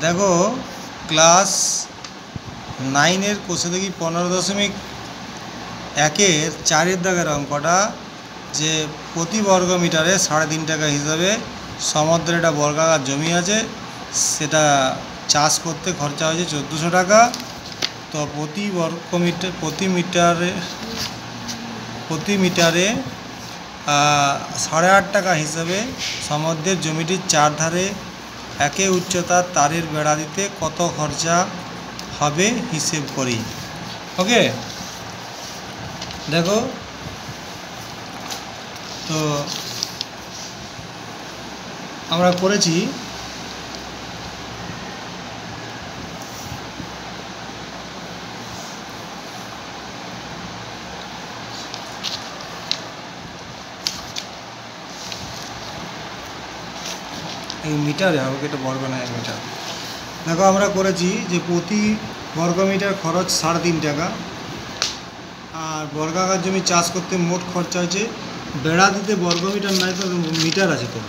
দেখো ক্লাস 9-এর কোষে দেখি 15.1-এর 4-এর দাগের অঙ্কটা যে প্রতি বর্গ মিটারে 3.5 টাকা হিসাবে সমুদ্রে একটা বর্গাকার জমি আছে, সেটা চাষ করতে খরচা হয়েছে 1400 টাকা। তো প্রতি মিটারে 8.5 টাকা হিসাবে সমুদ্রের জমিটির চারধারে একে উচ্চতার তারের বেড়া দিতে কত খরচা হবে হিসেব করি। ওকে, দেখো তো আমরা করেছি এই মিটারে হবে, এটা বর্গ নয় মিটার। দেখো আমরা করেছি যে প্রতি বর্গ মিটার খরচ 3.5 টাকা, আর বর্গাকার জমি চাষ করতে মোট খরচা হয়েছে, বেড়া দিতে বর্গ মিটার নয় তো মিটার আছে, তো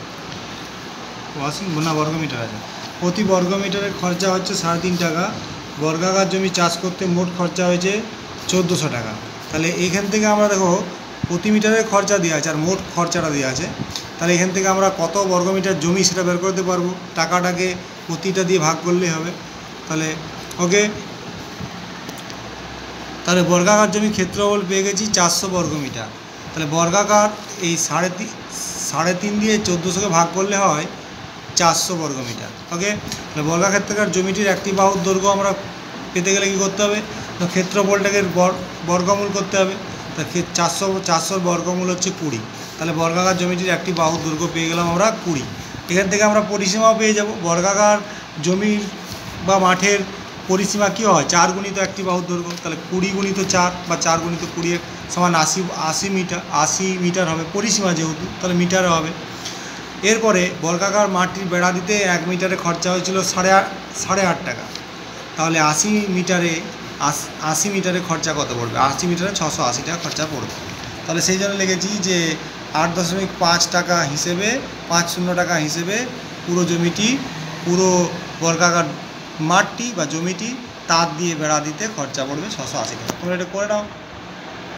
না বর্গ মিটার আছে। প্রতি বর্গ মিটারের খরচা হচ্ছে 3.5 টাকা, বর্গাকার জমি চাষ করতে মোট খরচা হয়েছে 1400 টাকা। তাহলে এখান থেকে আমরা দেখো প্রতি মিটারের খরচা দেওয়া আছে আর মোট খরচাটা দেওয়া আছে, তাহলে এখান থেকে আমরা কত বর্গমিটার জমি সেটা বের করতে পারবো। টাকাটাকে প্রতিটা দিয়ে ভাগ করলেই হবে। তাহলে ওকে, তাহলে বর্গাকার জমি ক্ষেত্রফল পেয়ে গেছি 400 বর্গমিটার। তাহলে বর্গাকার এই 3.5 দিয়ে 1400-কে ভাগ করলে হয় 400 বর্গমিটার। ওকে, তাহলে বর্গাক্ষেত্রাকার জমিটির একটি বাহুর দৈর্ঘ্য আমরা পেতে গেলে কী করতে হবে, তো ক্ষেত্রফলটাকে বর্গমূল করতে হবে। তা 400 বর্গমূল হচ্ছে 20। তাহলে বর্গাকার জমিটির একটি বাহুর দৈর্ঘ্য পেয়ে গেলাম আমরা 20। এখান থেকে আমরা পরিসীমাও পেয়ে যাব। বর্গাকার জমির বা মাঠের পরিসীমা কী হয়, 4 গুণিত একটি বাহুর দৈর্ঘ্য। তাহলে 20 গুণিত 4 বা 4 গুণিত 20 সমান 80 মিটার হবে পরিসীমা যেহেতু, তাহলে মিটারে হবে। এরপরে বর্গাকার মাঠটির বেড়া দিতে 1 মিটারে খরচা হয়েছিল 8.5 টাকা। তাহলে 80 মিটারে খরচা কত পড়বে, 80 মিটারে 680 টাকা খরচা পড়বে। তাহলে সেই জন্য লিখেছি যে 8.5 টাকা হিসেবে 50 টাকা হিসেবে পুরো জমিটি, পুরো বর্গাকার মাঠটি বা জমিটি তার দিয়ে বেড়া দিতে খরচা পড়বে 680 টাকা। তোমরা এটা করে নাও।